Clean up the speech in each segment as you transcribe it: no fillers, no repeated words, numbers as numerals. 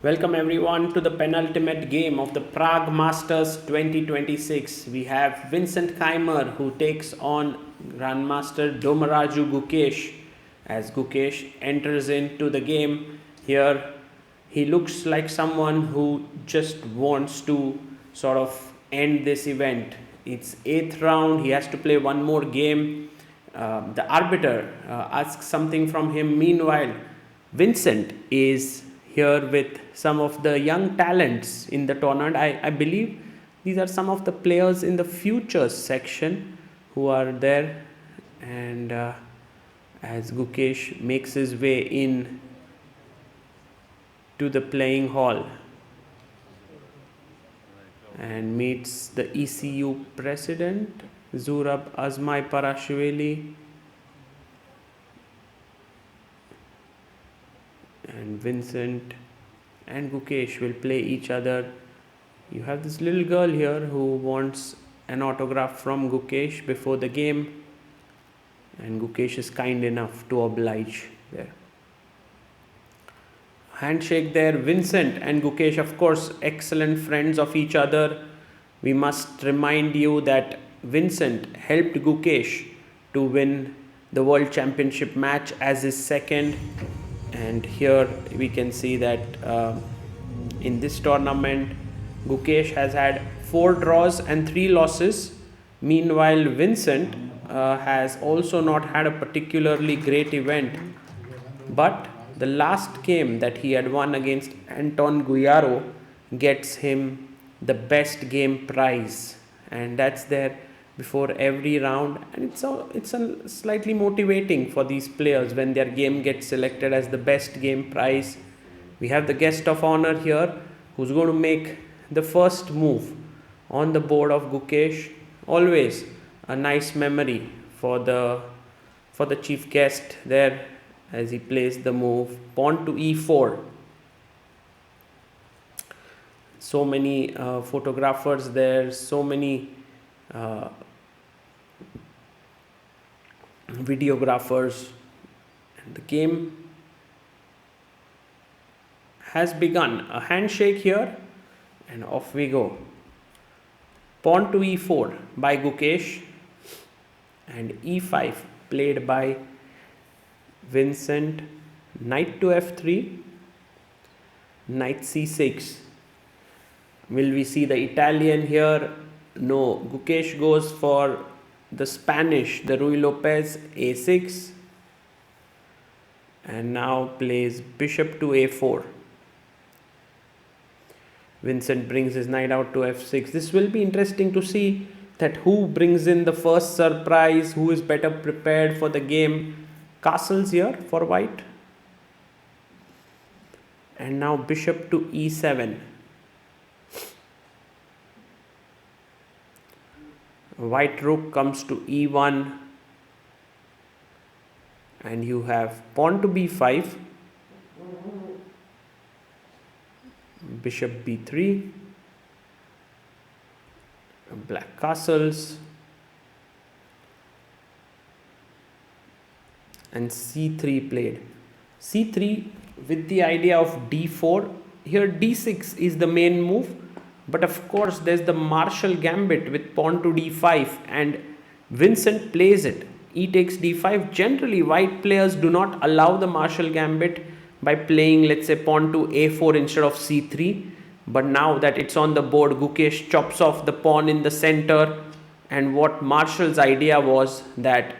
Welcome everyone to the penultimate game of the Prague Masters 2026. We have Vincent Keymer who takes on Grandmaster Domaraju Gukesh. As Gukesh enters into the game here, he looks like someone who just wants to sort of end this event. It's 8th round, he has to play one more game. The arbiter asks something from him. Meanwhile, Vincent is here with some of the young talents in the tournament. I believe these are some of the players in the futures section who are there. And as Gukesh makes his way in to the playing hall and meets the ECU president, Zurab Azmai Parashvili. And Vincent and Gukesh will play each other. You have this little girl here who wants an autograph from Gukesh before the game, and Gukesh is kind enough to oblige there. Handshake there. Vincent and Gukesh, of course, excellent friends of each other. We must remind you that Vincent helped Gukesh to win the World Championship match as his second. And here we can see that in this tournament, Gukesh has had 4 draws and 3 losses. Meanwhile, Vincent has also not had a particularly great event. But the last game that he had won against Anton Guyaro gets him the best game prize. And that's there before every round, and it's a slightly motivating for these players when their game gets selected as the best game prize. We have the guest of honor here who's going to make the first move on the board of Gukesh. Always a nice memory for the chief guest there as he plays the move pawn to e4. So many photographers there, so many videographers, and the game has begun. A handshake here, and off we go. Pawn to e4 by Gukesh, and e5 played by Vincent. Knight to f3, knight c6. Will we see the Italian here? No, Gukesh goes for the Spanish, the Ruy Lopez, a6, and now plays bishop to a4. Vincent brings his knight out to f6. This will be interesting to see that who brings in the first surprise, who is better prepared for the game. Castles here for white, and now bishop to e7. White rook comes to e1, and you have pawn to b5, bishop b3, black castles, and c3 played. c3 with the idea of d4. Here d6 is the main move. But of course, there's the Marshall Gambit with pawn to d5, and Vincent plays it. E takes d5. Generally, white players do not allow the Marshall Gambit by playing, let's say, pawn to a4 instead of c3. But now that it's on the board, Gukesh chops off the pawn in the center. And what Marshall's idea was that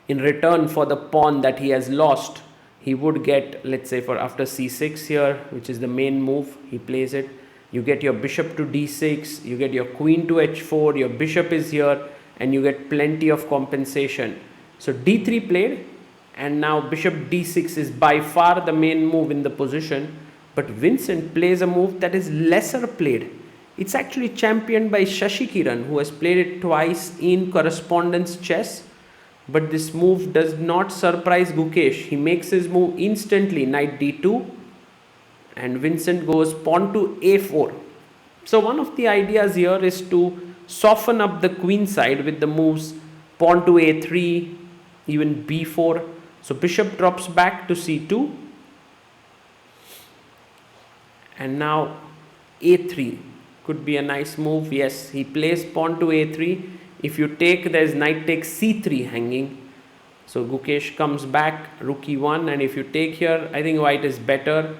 in return for the pawn that he has lost, he would get, let's say, for after c6 here, which is the main move, he plays it. You get your bishop to d6, you get your queen to h4, your bishop is here, and you get plenty of compensation. So d3 played, and now bishop d6 is by far the main move in the position. But Vincent plays a move that is lesser played. It's actually championed by Shashi Kiran, who has played it twice in correspondence chess. But this move does not surprise Gukesh. He makes his move instantly, knight d2. And Vincent goes pawn to a4. So one of the ideas here is to soften up the queen side with the moves pawn to a3, even b4. So bishop drops back to c2. And now a3 could be a nice move. Yes, he plays pawn to a3. If you take, there's knight takes c3 hanging. So Gukesh comes back, rook e1, and if you take here, I think white is better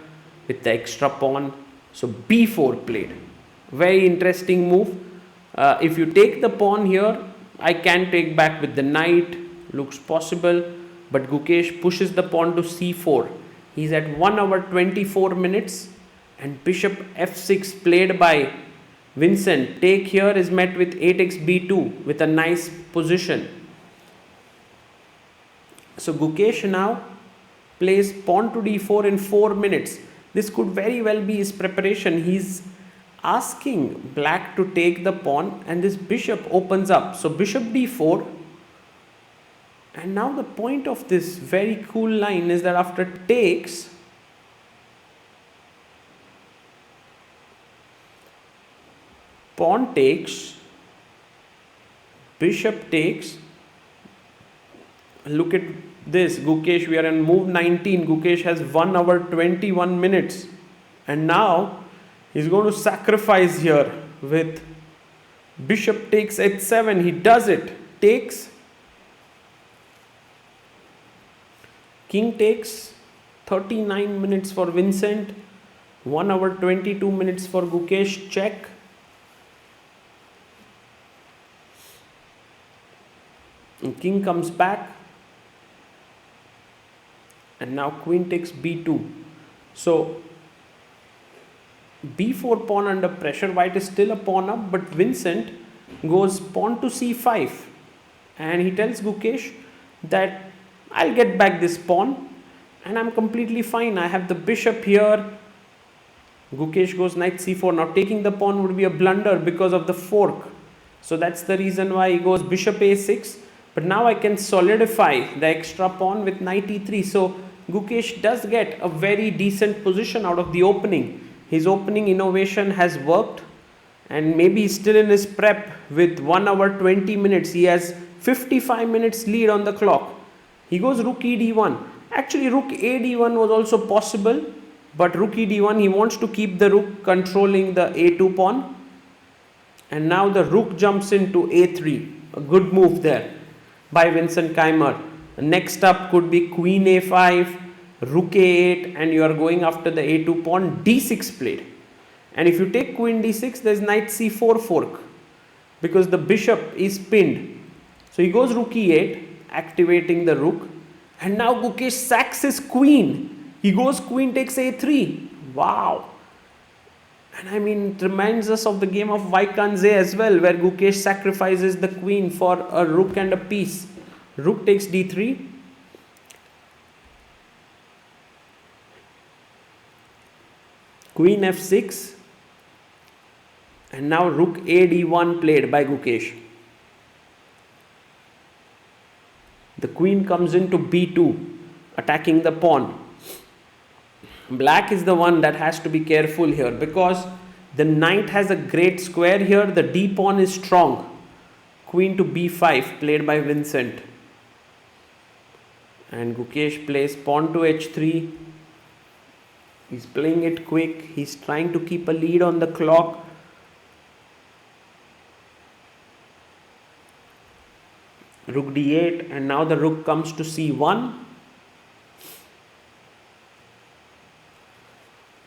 with the extra pawn. So b4 played. Very interesting move. If you take the pawn here, I can take back with the knight. Looks possible. But Gukesh pushes the pawn to c4. He's at 1 hour 24 minutes. And bishop f6 played by Vincent. Take here is met with 8x b2 with a nice position. So Gukesh now plays pawn to d4 in 4 minutes. This could very well be his preparation. He's asking black to take the pawn and this bishop opens up. So bishop d4. And now the point of this very cool line is that after takes, pawn takes, bishop takes. Look at this, Gukesh, we are in move 19. Gukesh has 1 hour 21 minutes. And now he's going to sacrifice here with bishop takes h7. He does it. Takes. King takes. 39 minutes for Vincent. 1 hour 22 minutes for Gukesh. Check. And king comes back. And now queen takes b2. So b4 pawn under pressure. White is still a pawn up, but Vincent goes pawn to c5. And he tells Gukesh that I'll get back this pawn and I'm completely fine. I have the bishop here. Gukesh goes knight c4. Now taking the pawn would be a blunder because of the fork. So that's the reason why he goes bishop a6. But now I can solidify the extra pawn with knight e3. So Gukesh does get a very decent position out of the opening. His opening innovation has worked and maybe he's still in his prep with 1 hour 20 minutes. He has 55 minutes lead on the clock. He goes rook e d1. Actually rook a d1 was also possible, but rook e d1, he wants to keep the rook controlling the a2 pawn. And now the rook jumps into a3. A good move there by Vincent Keymer. Next up could be queen a5, rook a8, and you are going after the a2 pawn. d6 played. And if you take queen d6, there's knight c4 fork because the bishop is pinned. So he goes rook e8, activating the rook. And now Gukesh sacks his queen. He goes queen takes a3. Wow. And I mean, it reminds us of the game of Vaikanze as well, where Gukesh sacrifices the queen for a rook and a piece. Rook takes d3. Queen f6. And now rook a d1 played by Gukesh. The queen comes into b2, attacking the pawn. Black is the one that has to be careful here because the knight has a great square here. The d pawn is strong. Queen to b5 played by Vincent. And Gukesh plays pawn to h3. He's playing it quick. He's trying to keep a lead on the clock. Rook d8, and now the rook comes to c1.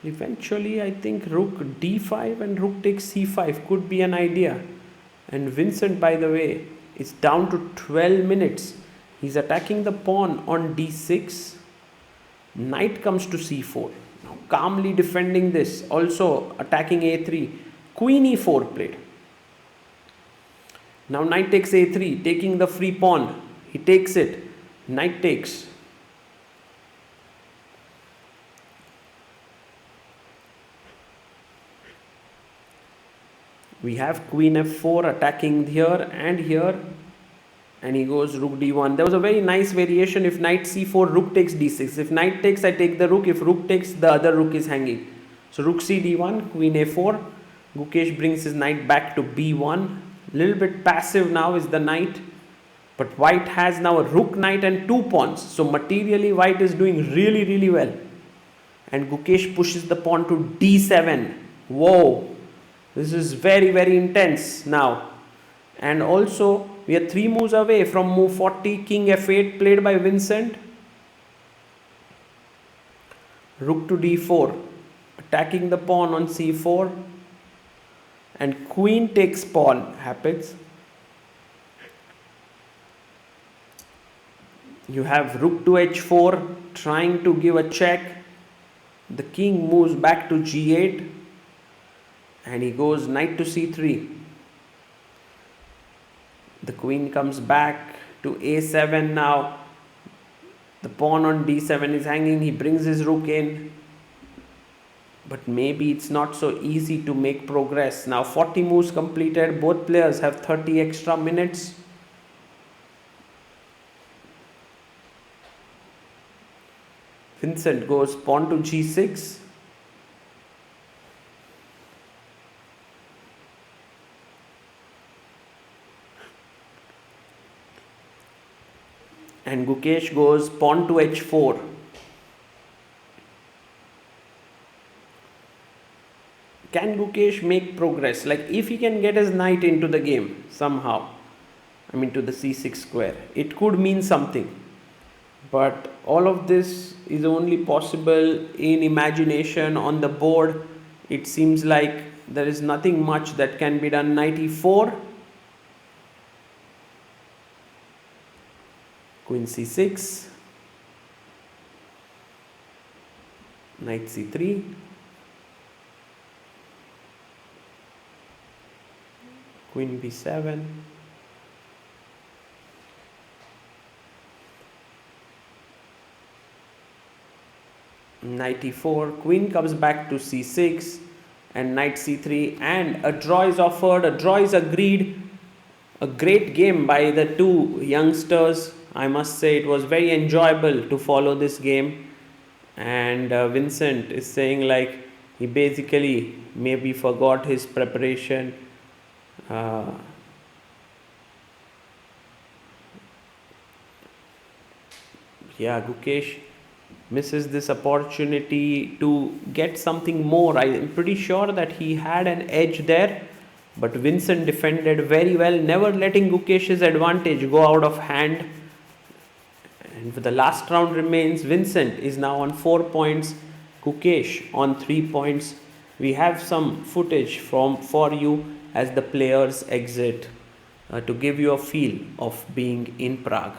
Eventually, I think rook d5 and rook takes c5 could be an idea. And Vincent, by the way, is down to 12 minutes. He's attacking the pawn on d6. Knight comes to c4. Now calmly defending this. Also attacking a3. Queen e4 played. Now knight takes a3, taking the free pawn. He takes it. Knight takes. We have queen f4 attacking here and here. And he goes rook d1. There was a very nice variation. If knight c4, rook takes d6. If knight takes, I take the rook. If rook takes, the other rook is hanging. So rook c d1, queen a4. Gukesh brings his knight back to b1. Little bit passive now is the knight, but white has now a rook, knight and 2 pawns. So materially white is doing really well. And Gukesh pushes the pawn to d7. Whoa, this is very, very intense now. And also, we are 3 moves away from move 40, king f8 played by Vincent. Rook to d4, attacking the pawn on c4. And queen takes pawn happens. You have rook to h4, trying to give a check. The king moves back to g8. And he goes knight to c3. The queen comes back to a7 now. The pawn on d7 is hanging. He brings his rook in. But maybe it's not so easy to make progress. Now 40 moves completed. Both players have 30 extra minutes. Vincent goes pawn to g6. And Gukesh goes pawn to h4. Can Gukesh make progress? Like if he can get his knight into the game somehow, I mean to the c6 square, it could mean something. But all of this is only possible in imagination. On the board, it seems like there is nothing much that can be done. Knight e4. Queen c6. Knight c3. Queen b7. Knight e4. Queen comes back to c6. And knight c3. And a draw is offered. A draw is agreed. A great game by the two youngsters. I must say it was very enjoyable to follow this game. And Vincent is saying like he basically maybe forgot his preparation. Yeah, Gukesh misses this opportunity to get something more. I am pretty sure that he had an edge there. But Vincent defended very well, never letting Gukesh's advantage go out of hand. And for the last round remains, Vincent is now on 4 points, Gukesh on 3 points. We have some footage for you as the players exit to give you a feel of being in Prague.